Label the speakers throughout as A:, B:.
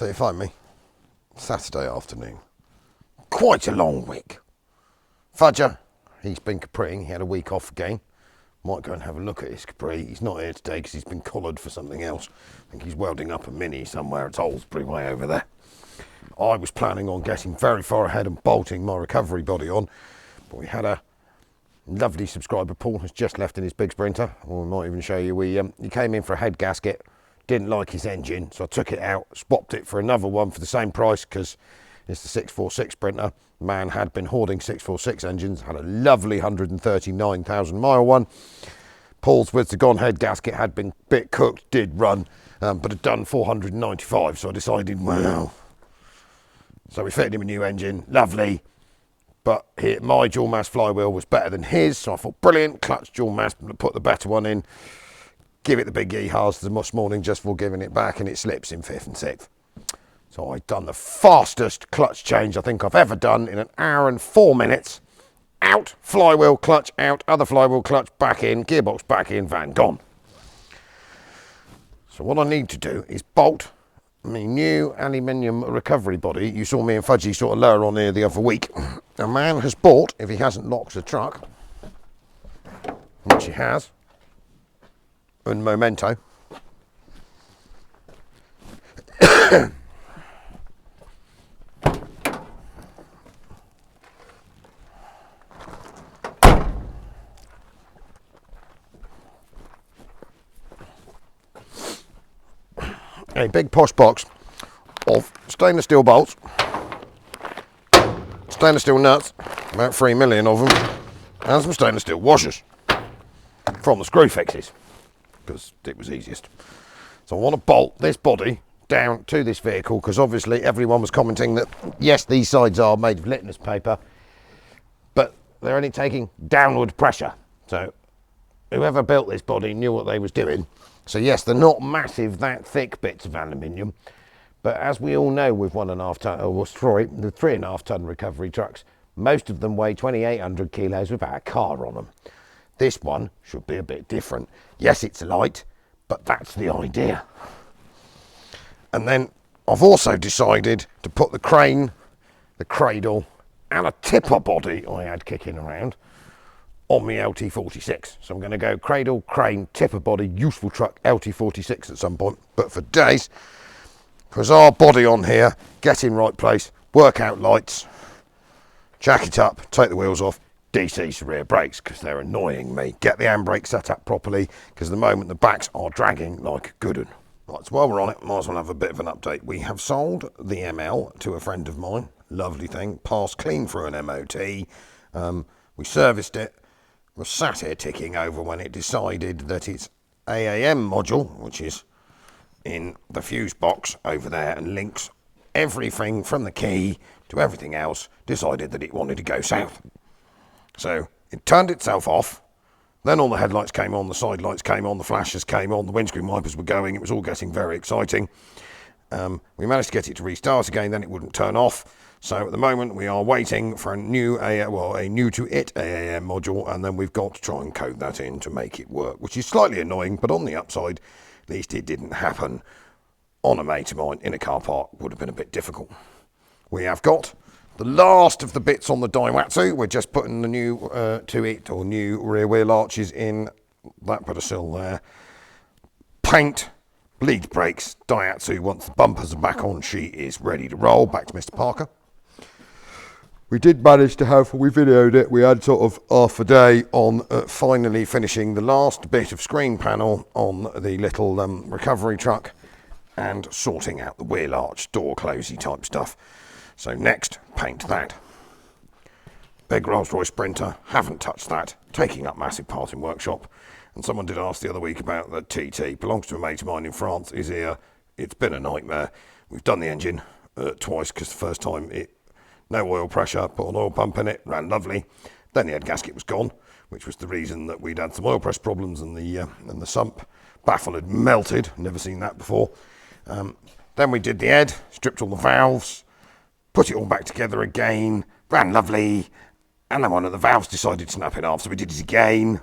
A: you find me? Saturday afternoon. Quite a long week. Fudger, he's been capreeing. He had a week off again. Might go and have a look at his Capri. He's not here today because he's been collared for something else. I think he's welding up a Mini somewhere at Oldsbury way over there. I was planning on getting very far ahead and bolting my recovery body on, but we had a lovely subscriber, Paul, has just left in his big Sprinter. Or we might even show you. He came in for a head gasket, didn't like his engine, so I took it out, swapped it for another one for the same price because it's the 646 Sprinter. The man had been hoarding 646 engines, had a lovely 139,000 mile one. Paul's with the gone head gasket had been bit cooked, did run, but had done 495, so I decided, well. So we fitted him a new engine, lovely, but my dual mass flywheel was better than his, so I thought, brilliant, clutch dual mass, put the better one in, give it the big yeehaws this morning just for giving it back, and it slips in 5th and 6th. So I'd done the fastest clutch change I think I've ever done in 1 hour and 4 minutes. Out, flywheel, clutch, out, other flywheel, clutch, back in, gearbox back in, van gone. So what I need to do is bolt my new aluminium recovery body. You saw me and Fudgy sort of lower on here the other week. A man has bought, if he hasn't locked the truck, which he has, un momento, a big posh box of stainless steel bolts, stainless steel nuts, about 3 million of them, and some stainless steel washers from the screw fixes because it was easiest. So I want to bolt this body down to this vehicle because obviously everyone was commenting that yes, these sides are made of litmus paper, but they're only taking downward pressure. So whoever built this body knew what they was doing. So yes, they're not massive, that thick bits of aluminium, but as we all know with 1.5 ton, or the 3.5 ton recovery trucks, most of them weigh 2,800 kilos without a car on them. This one should be a bit different. Yes, it's light, but that's the idea. And then I've also decided to put the crane, the cradle, and a tipper body I had kicking around on my LT46. So I'm going to go cradle, crane, tipper body, useful truck, LT46 at some point. But for days, because our body on here, get in right place, work out lights, jack it up, take the wheels off, DC's rear brakes because they're annoying me. Get the handbrake set up properly because at the moment the backs are dragging like a good one. Right, so while we're on it, might as well have a bit of an update. We have sold the ML to a friend of mine. Lovely thing. Passed clean through an MOT. We serviced it. Was sat here ticking over when it decided that its AAM module, which is in the fuse box over there and links everything from the key to everything else, decided that it wanted to go south. So it turned itself off. Then all the headlights came on, the side lights came on, the flashes came on, the windscreen wipers were going. It was all getting very exciting. We managed to get it to restart again, then it wouldn't turn off. So at the moment we are waiting for a new to it AAM module, and then we've got to try and code that in to make it work, which is slightly annoying, but on the upside, at least it didn't happen on a mate of mine in a car park. Would have been a bit difficult. We have got the last of the bits on the Daihatsu. We're just putting the new new rear wheel arches in. That put a sill there. Paint, bleed brakes, Daihatsu. Once the bumpers are back on, she is ready to roll. Back to Mr. Parker. We did manage to have, we videoed it, we had sort of half a day on finally finishing the last bit of screen panel on the little recovery truck and sorting out the wheel arch, door closey type stuff. So next, paint that. Big Rolls-Royce Sprinter, haven't touched that, taking up massive part in workshop. And someone did ask the other week about the TT, belongs to a mate of mine in France, is here. It's been a nightmare. We've done the engine twice because the first time no oil pressure, put an oil pump in it, ran lovely. Then the head gasket was gone, which was the reason that we'd had some oil pressure problems and the sump baffle had melted. Never seen that before. Then we did the head, stripped all the valves, put it all back together again, ran lovely, and then one of the valves decided to snap in half, so we did it again.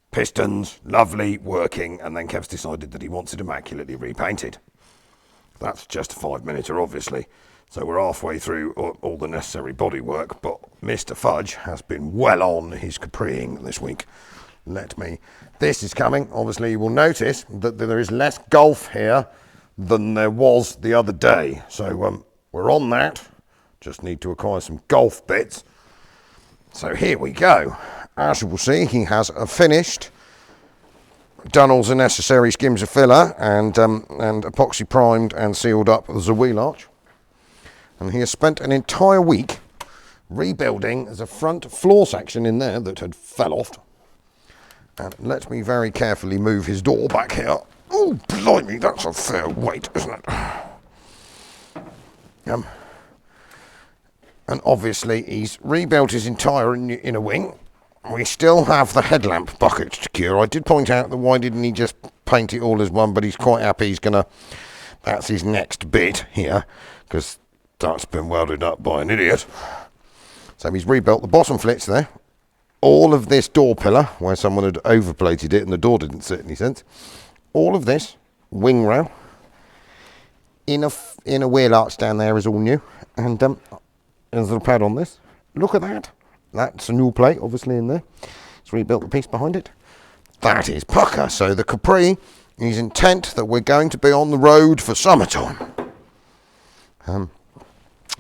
A: Pistons, lovely, working, and then Kev's decided that he wants it immaculately repainted. that's just a 5-minute, obviously. So we're halfway through all the necessary body work, but Mr. Fudge has been well on his capreeing this week. This is coming. Obviously, you will notice that there is less golf here than there was the other day. So we're on that. Just need to acquire some golf bits. So here we go. As you will see, he has finished, done all the necessary skims of filler and epoxy primed and sealed up the wheel arch. And he has spent an entire week rebuilding the front floor section in there that had fell off. And let me very carefully move his door back here. Oh, blimey, that's a fair weight, isn't it? And obviously he's rebuilt his entire inner wing. We still have the headlamp bucket to cure. I did point out that why didn't he just paint it all as one, but he's quite happy. That's his next bit here, because that's been welded up by an idiot. So he's rebuilt the bottom flits there. All of this door pillar, where someone had overplated it and the door didn't sit any sense. All of this wing rail, inner wheel arch down there is all new. And there's a little pad on this. Look at that. That's a new plate, obviously, in there. It's rebuilt the piece behind it. That is pucker. So the Capri is intent that we're going to be on the road for summertime.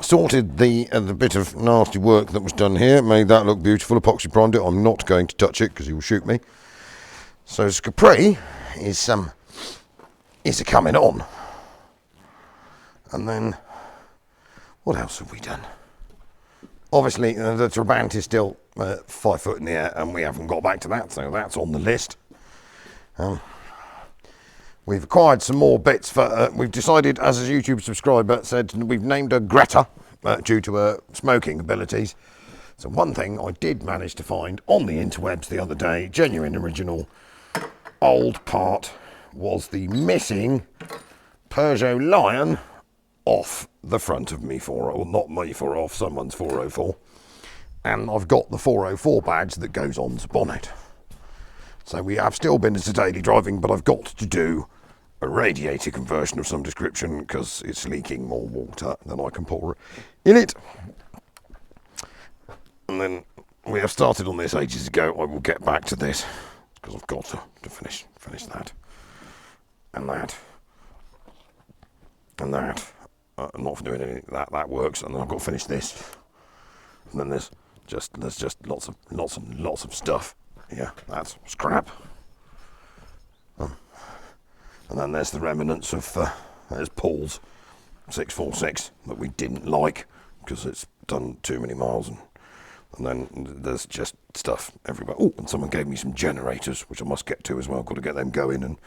A: Sorted the bit of nasty work that was done here, made that look beautiful, epoxy primed it. I'm not going to touch it because he will shoot me. So this Capri is a coming on. And then, what else have we done? Obviously, the Trabant is still 5 foot in the air, and we haven't got back to that, so that's on the list. We've acquired some more bits for, we've decided, as a YouTube subscriber said, we've named her Greta due to her smoking abilities. So one thing I did manage to find on the interwebs the other day, genuine original old part, was the missing Peugeot Lion off the front of me 40, well not me 40, off someone's 404. And I've got the 404 badge that goes on the bonnet. So we have still been into daily driving, but I've got to do a radiator conversion of some description because it's leaking more water than I can pour in it. And then we have started on this ages ago. I will get back to this because I've got to finish that and that and that. I'm not doing anything that works, and then I've got to finish this. And then there's just lots of stuff. Yeah, that's scrap. And then there's the remnants of there's Paul's 646 that we didn't like because it's done too many miles, and then there's just stuff everywhere. Oh, and someone gave me some generators, which I must get to as well. Got to get them going, and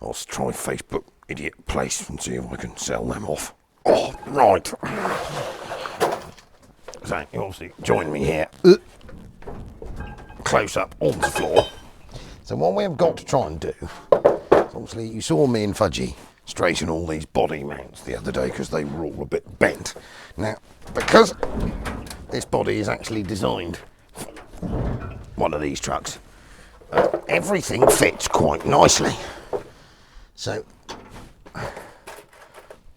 A: I'll try Facebook Idiot Place and see if I can sell them off. Oh, right. So you obviously join me here. Close up on the floor. So what we have got to try and do, obviously you saw me and Fudgy straighten all these body mounts the other day because they were all a bit bent. Now, because this body is actually designed for one of these trucks, everything fits quite nicely. So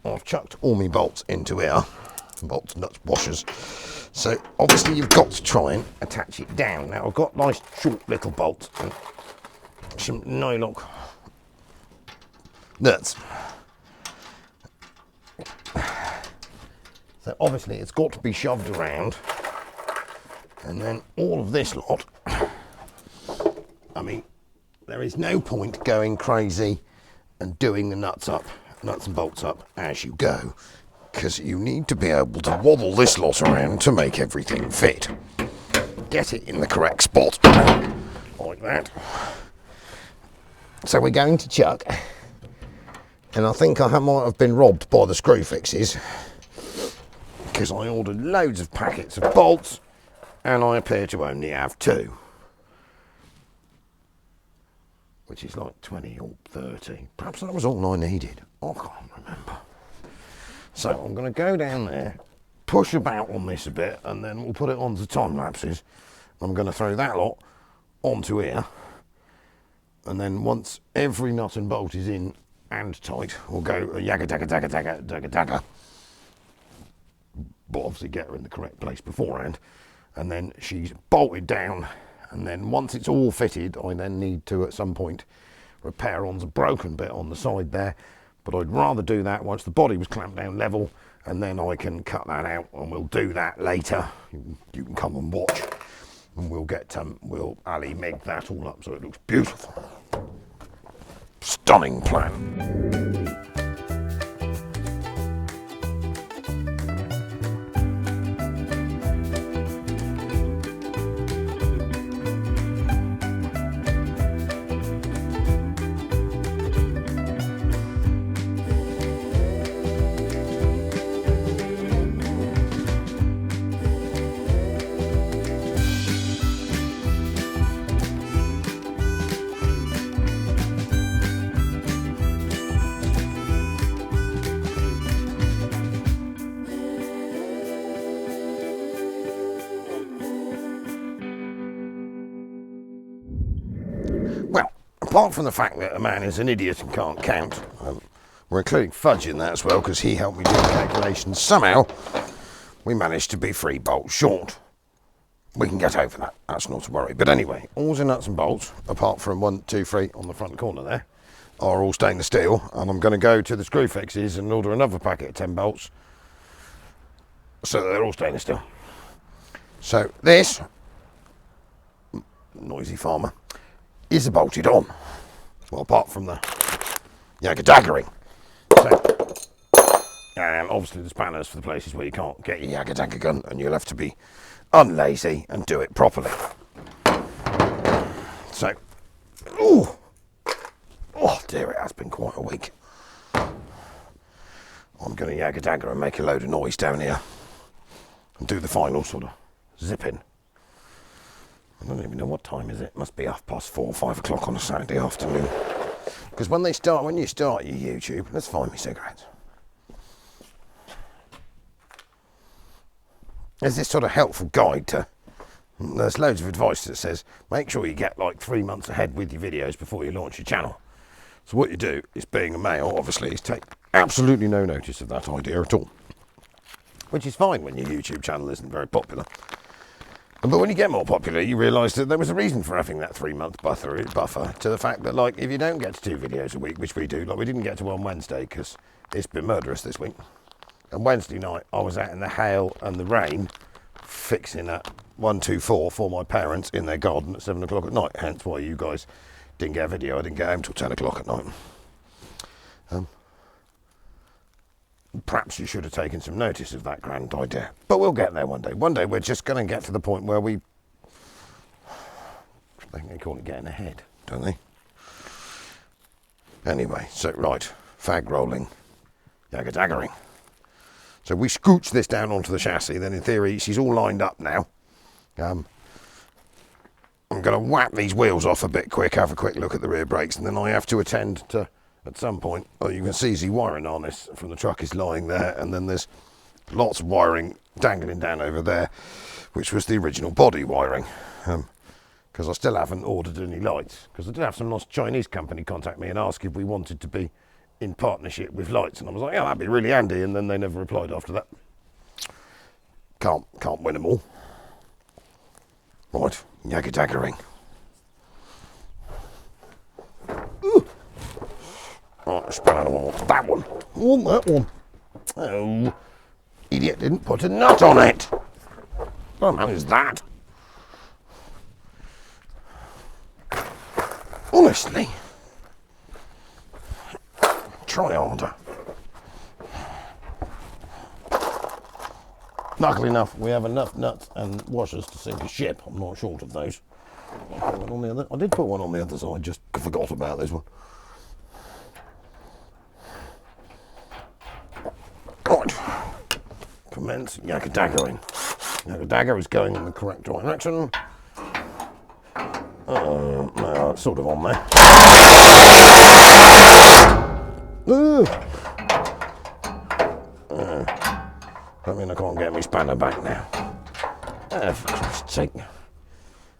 A: I've chucked all my bolts into here, bolts, nuts, washers. So obviously you've got to try and attach it down. Now I've got nice short little bolts and some nylon nuts. So obviously it's got to be shoved around, and then all of this lot, I mean, there is no point going crazy and doing the nuts and bolts up as you go, because you need to be able to wobble this lot around to make everything fit. Get it in the correct spot, like that. So we're going to chuck, and I think I might have been robbed by the screw fixes, because I ordered loads of packets of bolts, and I appear to only have 2. Which is like 20 or 30. Perhaps that was all I needed. I can't remember. So I'm going to go down there, push about on this a bit, and then we'll put it onto time lapses. I'm going to throw that lot onto here, and then once every nut and bolt is in and tight, we'll go yagga dagga dagga dagga dagga dagga. But obviously get her in the correct place beforehand, and then she's bolted down, and then once it's all fitted, I then need to at some point repair on the broken bit on the side there, but I'd rather do that once the body was clamped down level, and then I can cut that out, and we'll do that later. You can come and watch, and we'll get we'll Ali make that all up so it looks beautiful. Stunning plan. Well, apart from the fact that a man is an idiot and can't count, we're including Fudge in that as well because he helped me do the calculations. Somehow, we managed to be 3 bolts short. We can get over that, that's not to worry. But anyway, all the nuts and bolts, apart from 1, 2, 3 on the front corner there, are all stainless steel. And I'm going to go to the screw fixes and order another packet of 10 bolts so that they're all stainless steel. So this, noisy farmer, is bolted on. Well, apart from the yagga daggering. So, and obviously the spanners for the places where you can't get your yagga dagger gun, and you'll have to be unlazy and do it properly. So, oh dear, it has been quite a week. I'm going to yagga dagger and make a load of noise down here and do the final sort of zip in. I don't even know what time is it. Must be 4:30, 5 o'clock on a Saturday afternoon. Because when you start your YouTube, let's find me cigarettes. There's this sort of helpful guide to. There's loads of advice that says make sure you get like 3 months ahead with your videos before you launch your channel. So what you do is, being a male, obviously, is take absolutely no notice of that idea at all, which is fine when your YouTube channel isn't very popular. But when you get more popular, you realise that there was a reason for having that 3-month buffer to the fact that, like, if you don't get to 2 videos a week, which we do, like we didn't get to one Wednesday because it's been murderous this week. And Wednesday night, I was out in the hail and the rain fixing a 124 for my parents in their garden at 7 o'clock at night. Hence why you guys didn't get a video. I didn't get home till 10 o'clock at night. Perhaps you should have taken some notice of that grand idea. But we'll get there one day. One day we're just going to get to the point where I think they call it getting ahead, don't they? Anyway, so right, fag rolling, yagga daggering. So we scooch this down onto the chassis, then in theory she's all lined up now. I'm going to whap these wheels off a bit quick, have a quick look at the rear brakes, and then I have to attend to, at some point, you can see the wiring harness from the truck is lying there, and then there's lots of wiring dangling down over there, which was the original body wiring. Because I still haven't ordered any lights, because I did have some nice Chinese company contact me and ask if we wanted to be in partnership with lights, and I was like, yeah, that'd be really handy, and then they never replied after that. Can't win them all. Right, yagga daggering. Right, let's spread out that one. Oh, that one. Oh, idiot didn't put a nut on it. What the hell is that? Honestly. Try harder. Luckily enough, we have enough nuts and washers to sink a ship. I'm not short of those. I did put one on the other side, just forgot about this one. Right. Commence yagga daggering. Yagga dagger is going in the correct direction. No, it's sort of on there. I mean, I can't get my spanner back now. For Christ's sake.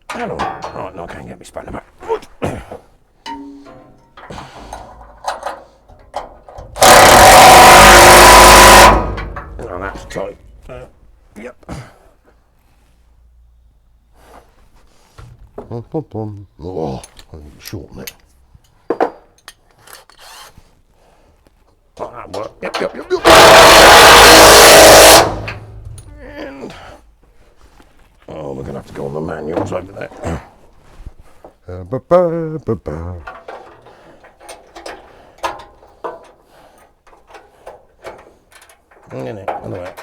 A: Hello. Right, no, I can't get my spanner back. Yep. Oh, I need to shorten it. That work. Yep. And oh, we're gonna have to go on the manuals over there. Anyway.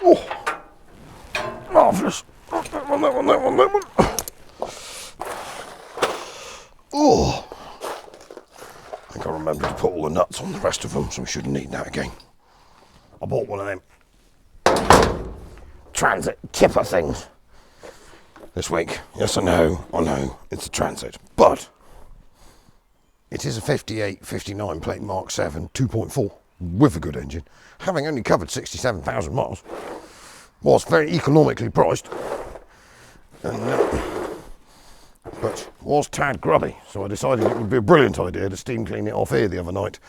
A: Oh, marvellous. That one. Oh, I think I remember to put all the nuts on the rest of them, so we shouldn't need that again. I bought one of them transit tipper things this week. Yes, I know, it's a transit, but it is a 58-59 plate Mark 7 2.4 with a good engine, having only covered 67,000 miles, was very economically priced, and, but was tad grubby, so I decided it would be a brilliant idea to steam clean it off here the other night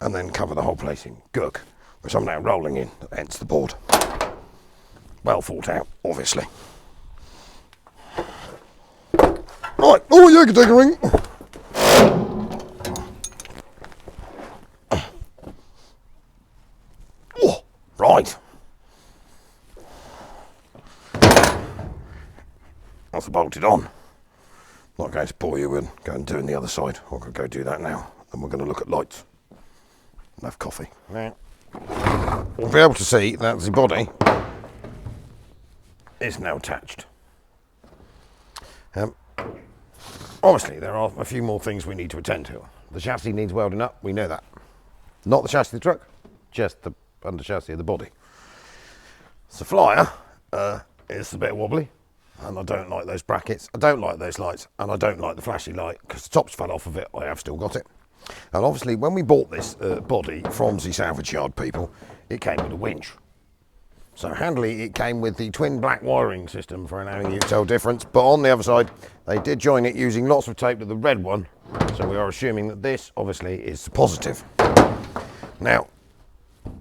A: and then cover the whole place in gurk, which I'm now rolling in, hence the board. Well thought out, obviously. Right, oh yeah, you can take a ring. Oh, right. That's bolted on. Not going to bore you and go and do it the other side. I'm going to go do that now. And we're going to look at lights and have coffee. Now, we'll be able to see that the body is now attached. Obviously, there are a few more things we need to attend to. The chassis needs welding up, we know that. Not the chassis of the truck, just the under chassis of the body. The flyer is a bit wobbly, and I don't like those brackets, I don't like those lights, and I don't like the flashy light because the tops fell off of it. I have still got it. And obviously, when we bought this body from the salvage yard people, it came with a winch. So handily, it came with the twin black wiring system for allowing you to tell difference, but on the other side, they did join it using lots of tape to the red one, so we are assuming that this, obviously, is positive. Now,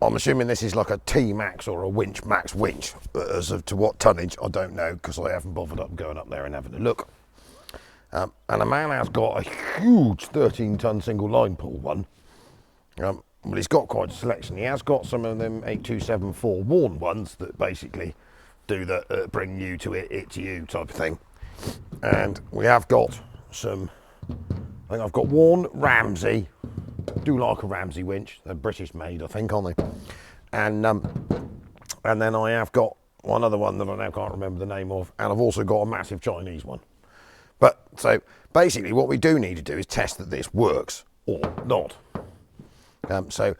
A: I'm assuming this is like a T-Max or a Winch Max winch. As of to what tonnage, I don't know, because I haven't bothered up going up there and having a look. And a man has got a huge 13-ton single line pull one. But he's got quite a selection. He has got some of them 8274 worn ones that basically do the bring you to it to you type of thing. And we have got some, I think I've got worn Ramsey, do like a Ramsey winch. They're British made, I think, aren't they? And then I have got one other one that I now can't remember the name of, and I've also got a massive Chinese one. But so basically what we do need to do is test that this works or not. So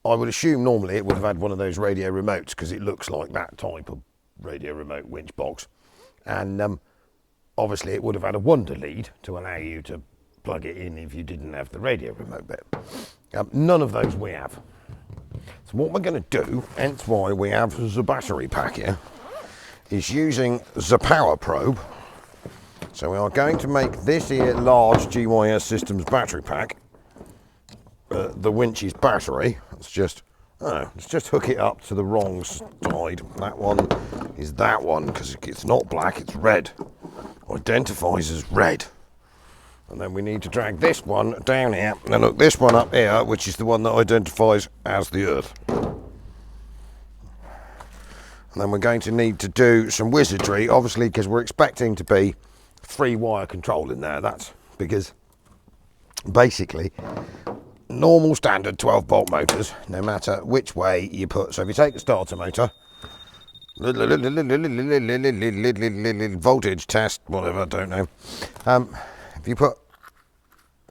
A: I would assume normally it would have had one of those radio remotes because it looks like that type of radio remote winch box. And obviously it would have had a wonder lead to allow you to plug it in if you didn't have the radio remote bit. None of those we have. So what we're going to do, hence why we have the battery pack here, is using the power probe. So we are going to make this here large GYS Systems battery pack the winch's battery. Let's just hook it up to the wrong side. That one is that one because it's not black, it's red. Identifies as red. And then we need to drag this one down here and then hook this one up here, which is the one that identifies as the earth. And then we're going to need to do some wizardry, obviously, because we're expecting to be 3-wire control in there. That's because basically normal standard 12-bolt motors, no matter which way you put. So if you take the starter motor, voltage test, whatever, I don't know. If you put,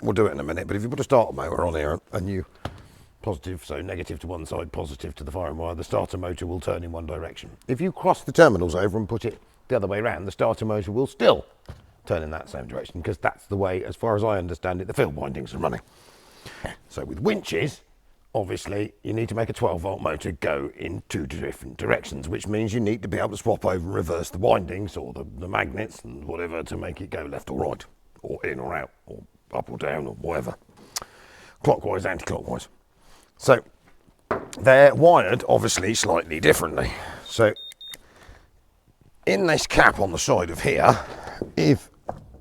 A: we'll do it in a minute, but if you put a starter motor on here and you positive, so negative to one side, positive to the firing wire, the starter motor will turn in one direction. If you cross the terminals over and put it the other way around, the starter motor will still turn in that same direction because that's the way, as far as I understand it, the field windings are running. So with winches, obviously you need to make a 12-volt motor go in 2 different directions, which means you need to be able to swap over and reverse the windings or the magnets and whatever to make it go left or right, or in or out, or up or down, or whatever. Clockwise, anti-clockwise. So they're wired obviously slightly differently. So in this cap on the side of here, if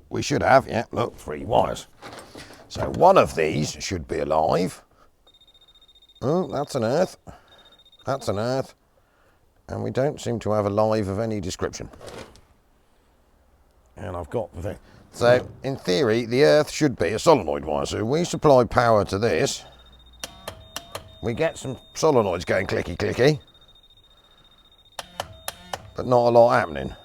A: we should have, yeah, look, 3 wires. So one of these should be alive. Oh, that's an earth. That's an earth. And we don't seem to have a live of any description. And I've got the thing. So, in theory, the earth should be a solenoid wire. So we supply power to this. We get some solenoids going clicky clicky. But not a lot happening.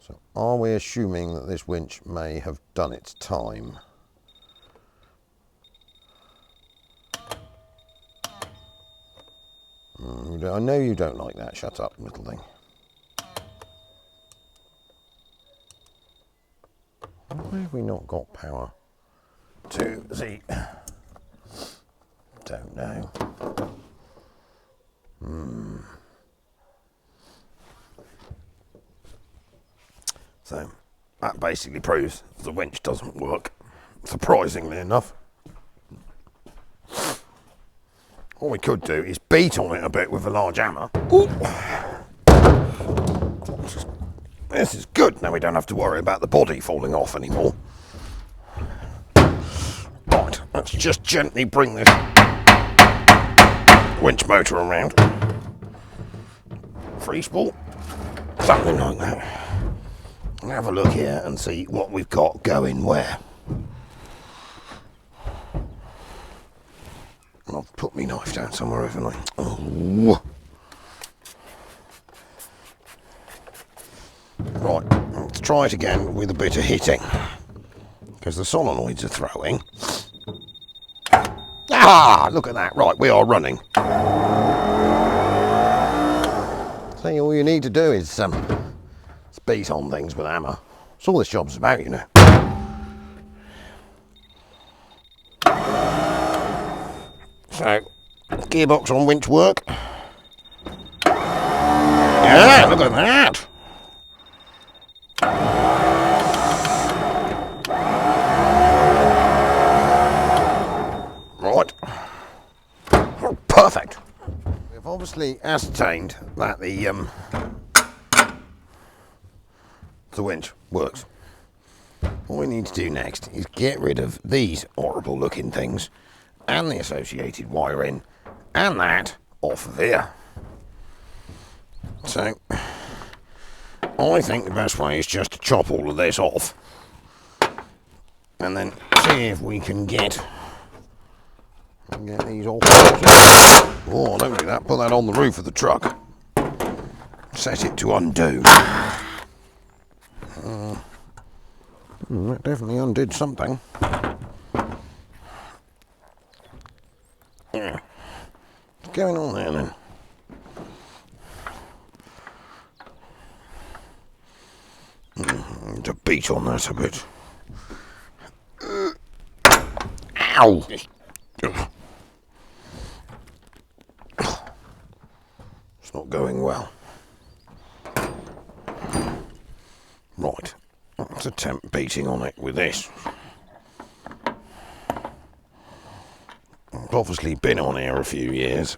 A: So are we assuming that this winch may have done its time? I know you don't like that. Shut up, little thing. Why have we not got power to the... Don't know. So that basically proves the winch doesn't work, surprisingly enough. What we could do is beat on it a bit with a large hammer. Ooh. This is good. Now we don't have to worry about the body falling off anymore. Right, let's just gently bring this winch motor around. Free spool, something like that. And have a look here and see what we've got going where. I'll put my knife down somewhere, haven't I? Oh. Right, let's try it again with a bit of hitting. Because the solenoids are throwing. Ah, look at that. Right, we are running. See, all you need to do is beat on things with a hammer. That's all this job's about, you know. So, gearbox on winch work. Yeah, look at that. Right. Oh, perfect. We've obviously ascertained that the winch works. What we need to do next is get rid of these horrible looking things and the associated wiring and that off of here. So I think the best way is just to chop all of this off and then see if we can get these off. Oh, don't do that. Put that on the roof of the truck. Set it to undo. That definitely undid something. Yeah. What's going on there then? To beat on that a bit. Ow! It's not going well. Right, let's attempt beating on it with this. I've obviously been on here a few years,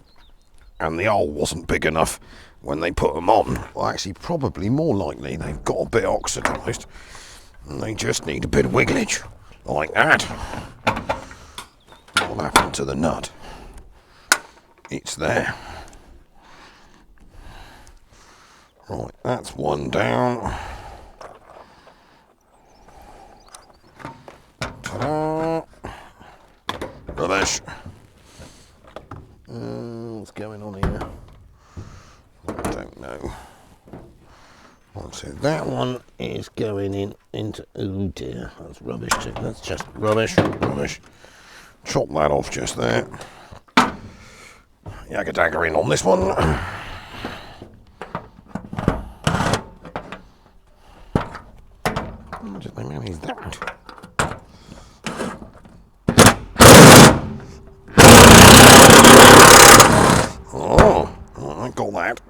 A: and the hole wasn't big enough when they put them on. Well, actually, probably more likely they've got a bit oxidised, and they just need a bit of wigglage, like that. What happened to the nut? It's there. Right, that's one down. Ta-da! Rubbish. What's going on here? I don't know. Right, so that one is going into... Oh dear, that's rubbish too. That's just rubbish, rubbish. Chop that off just there. Yakadagger in on this one. What the hell is that? I got that.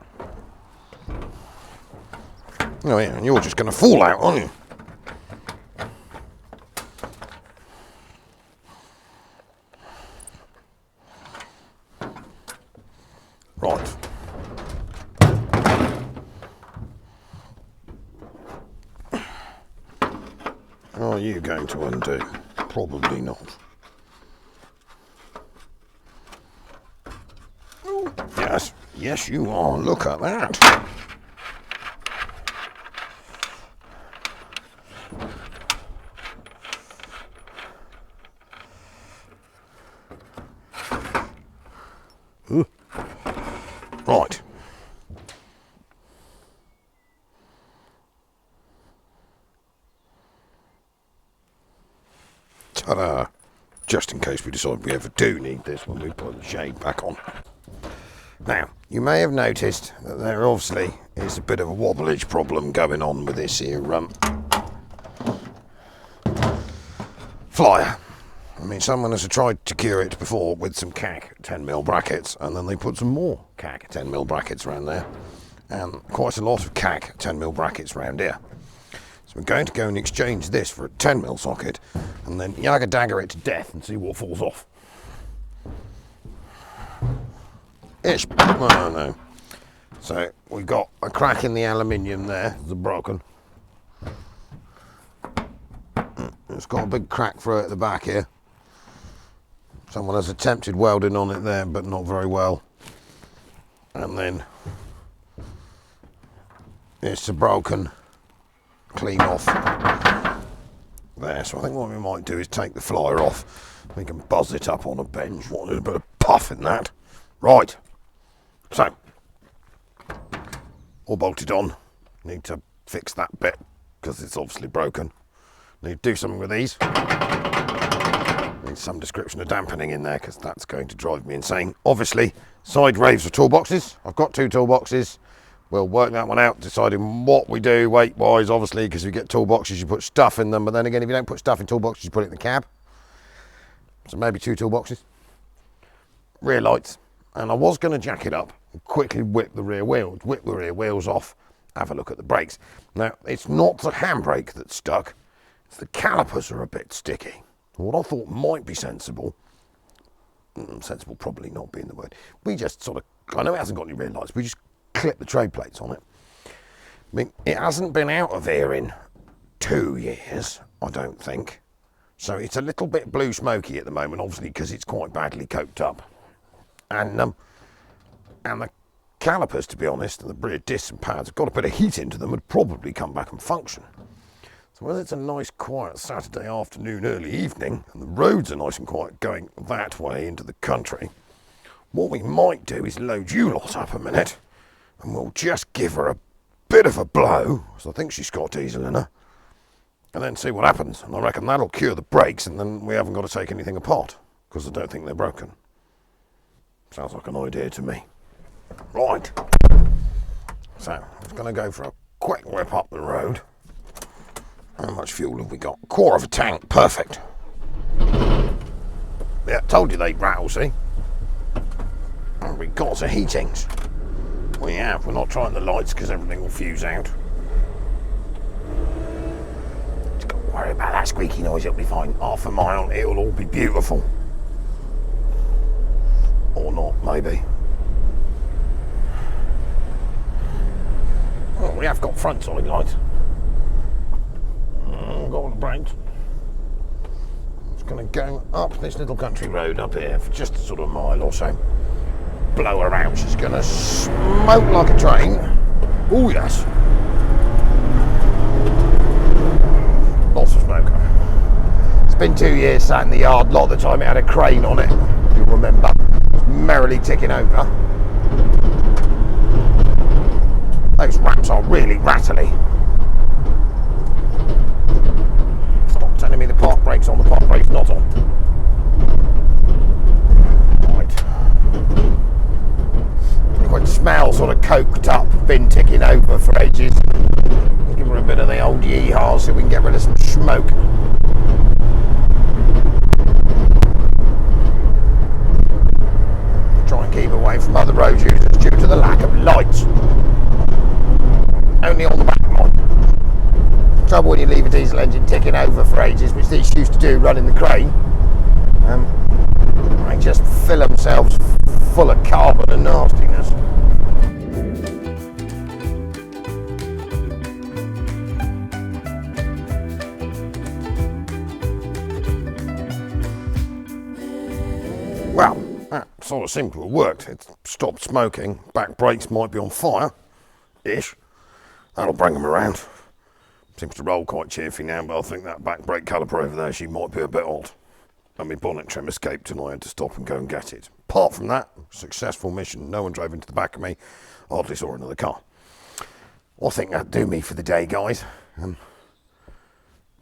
A: Oh yeah, and you're just going to fall out, aren't you? Right. Are you going to undo? Probably not. Yes, yes you are. Look at that. Ooh. Right. Ta-da! Just in case we decide we ever do need this when we put the shade back on. Now, you may have noticed that there obviously is a bit of a wobblage problem going on with this here flyer. I mean, someone has tried to cure it before with some CAC 10mm brackets, and then they put some more CAC 10mm brackets around there, and quite a lot of CAC 10mm brackets around here. So we're going to go and exchange this for a 10mm socket, and then yagga dagger it to death and see what falls off. Ish. No. So we've got a crack in the aluminium there, it's broken. It's got a big crack through it at the back here. Someone has attempted welding on it there, but not very well. And then it's a broken clean off there. So I think what we might do is take the flyer off. We can buzz it up on a bench. Want a bit of puff in that. Right. So, all bolted on. Need to fix that bit because it's obviously broken. Need to do something with these. Need some description of dampening in there because that's going to drive me insane. Obviously, side raves are toolboxes. I've got 2 toolboxes. We'll work that one out, deciding what we do weight-wise, obviously, because you get toolboxes, you put stuff in them. But then again, if you don't put stuff in toolboxes, you put it in the cab. So maybe 2 toolboxes. Rear lights. And I was going to jack it up and quickly whip the rear wheels off, have a look at the brakes. Now, it's not the handbrake that's stuck. It's the calipers are a bit sticky. What I thought might be sensible probably not being the word, we just sort of, I know it hasn't got any rear lights, we just clip the trade plates on it. I mean, it hasn't been out of here in 2 years, I don't think. So it's a little bit blue smoky at the moment, obviously, because it's quite badly coked up. And the calipers, to be honest, and the rear discs and pads have got a bit of heat into them, would probably come back and function. So whether it's a nice quiet Saturday afternoon, early evening, and the roads are nice and quiet going that way into the country, what we might do is load you lot up a minute, and we'll just give her a bit of a blow, so I think she's got diesel in her, and then see what happens. And I reckon that'll cure the brakes, and then we haven't got to take anything apart, because I don't think they're broken. Sounds like an idea to me. Right. So, I'm going to go for a quick whip up the road. How much fuel have we got? Quarter of a tank, perfect. Yeah, told you they'd rattle, see? And we got the heatings. We have, we're not trying the lights because everything will fuse out. Just got to worry about that squeaky noise, it'll be fine. Half a mile, it'll all be beautiful. Or not, maybe. Oh, we have got front solid lights. Got all the brakes. Just going to go up this little country road up here for just a sort of mile or so. Blow her out. She's going to smoke like a train. Oh yes. Lots of smoke. It's been 2 years sat in the yard. A lot of the time it had a crane on it, if you remember. It's merrily ticking over. Those ramps are really rattly. Stop telling me the park brake's on, the park brake's not on. Right. You can smell sort of coked up, been ticking over for ages. Give her a bit of the old yee-haw so we can get rid of some smoke. Try and keep away from other road users due to the lack of grazers, which these used to do running the crane, they just fill themselves full of carbon and nastiness. Well, that sort of seemed to have worked. It stopped smoking. Back brakes might be on fire-ish. That'll bring them around. Seems to roll quite cheerfully now, but I think that back brake caliper over there, she might be a bit odd. And my bonnet trim escaped and I had to stop and go and get it. Apart from that, successful mission. No one drove into the back of me. Hardly saw another car. I think that'd do me for the day, guys.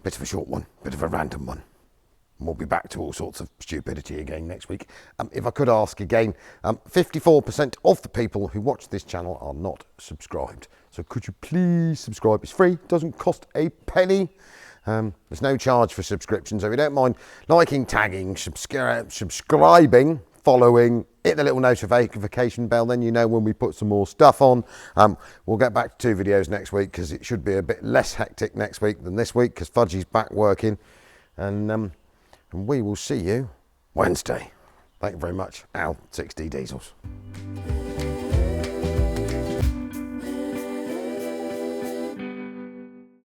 A: Bit of a short one, bit of a random one. We'll be back to all sorts of stupidity again next week. If I could ask again, 54% of the people who watch this channel are not subscribed. So could you please subscribe? It's free, doesn't cost a penny. There's no charge for subscription, so if you don't mind liking, tagging, subscribing, following, hit the little notification bell, then you know when we put some more stuff on. We'll get back to 2 videos next week because it should be a bit less hectic next week than this week because Fudgy's back working. And we will see you Wednesday. Thank you very much. Al, 6D Diesels.